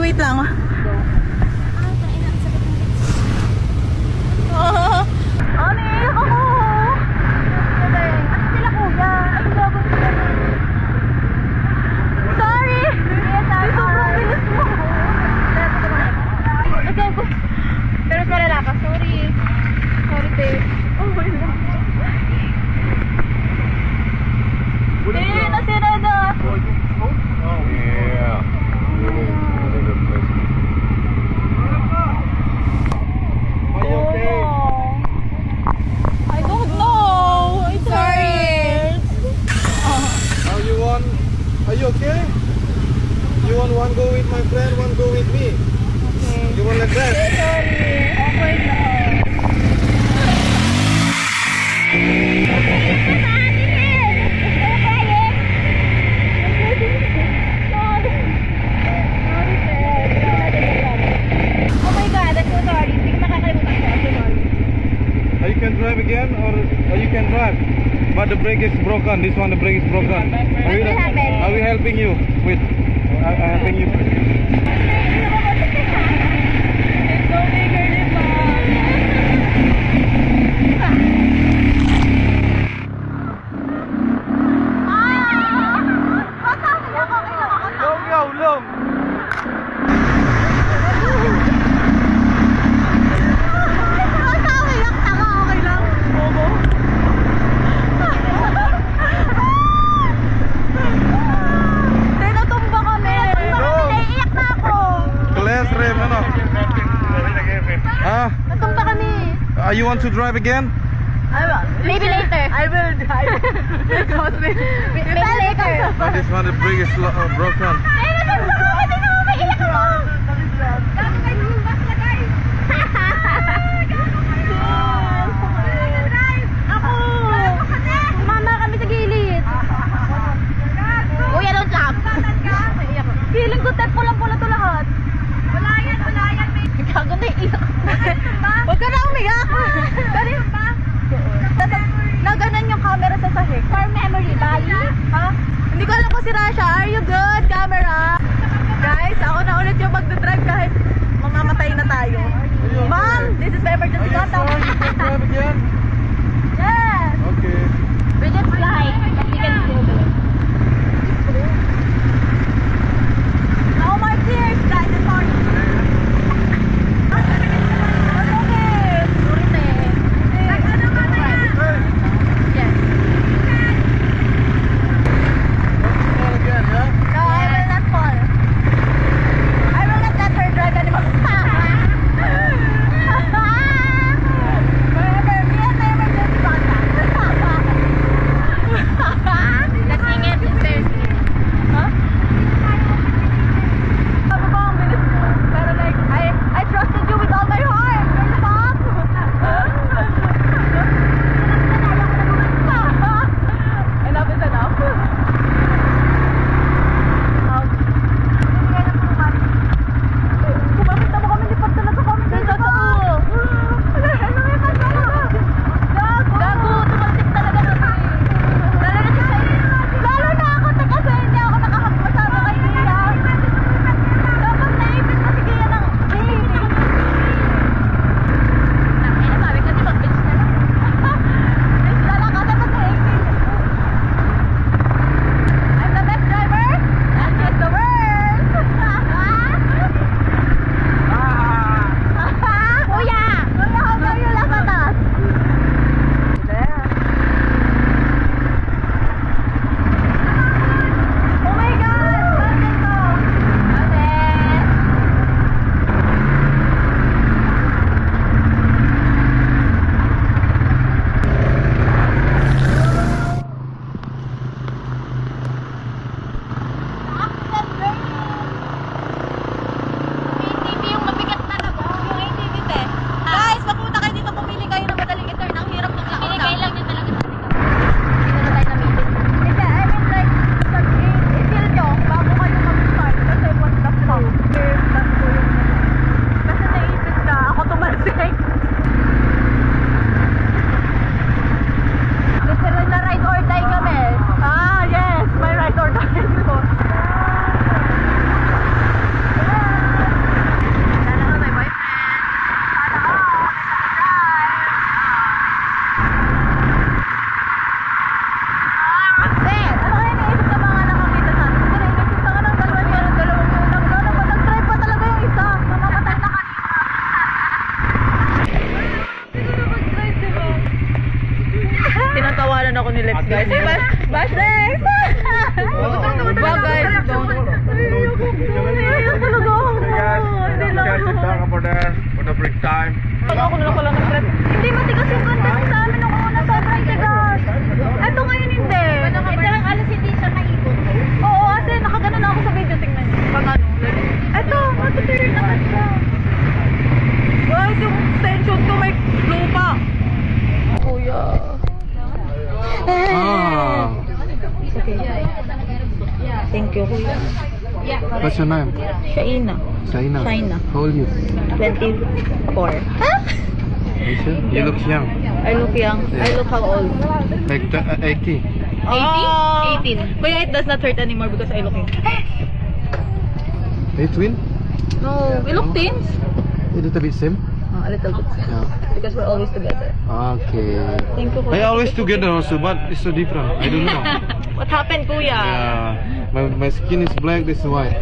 wait lang. Pero kalala ka, sorry. Sorry, babe. Oh my God. Nasira na. Oh, yeah. Really good place. I don't know. but the brake is broken. This one, the brake is broken. Are we helping you with? Helping you. Long. You want to drive again? Maybe later. I will drive. Because Maybe later. But this one, the brake is broken. Mama kami sa gilid. Kuya, don't laugh. Feeling ko tep pulang-pula to lahat. Wala yan. Gago na iiyak. Huwag ka na umiyak. Ganun ba? Naganan yung camera sa sahig. For memory, bali? Ha? Hindi ko alam kung si Rasha. Are you good, camera? Guys, ako na ulit yung magdadrive kahit mamamatay na tayo. Ma'am, this is my emergency contact. Drive again? Yes. Okay. We just fly. But we can still do it. No more tears, guys. It's morning. Ako ni Lex, guys. Hey, Bash Lex! Wag, guys. Don't. Ayoko talaga ako. Hindi lang. For the break time. Ako na lang pala ng-threat. Hindi matigas yung content sa amin nung una. Sobrang tigas. Eto ngayon hindi. Ito lang alas hindi siya maikot. Oo, kasi nakagano na ako sa video. Tingnan niyo. Pag ano. Eto, matutuloy naman siya. Guys, yung extension ko may lupa. Kuya. Ah. Thank you, kuya. What's your name? Shaina. Shaina. Shaina. How old are you? 24. Are you sure? You look young. I look young. I look how old? Like 80. 18? Kuya, it does not hurt anymore because I look young. Are you twin? No, we look teens. A little bit same? A little bit. Yeah. Because we're always together. Okay. Thank you, I Kuya. always together also, but it's so different. I don't know. What happened, Kuya? Yeah. My skin is black, this is white.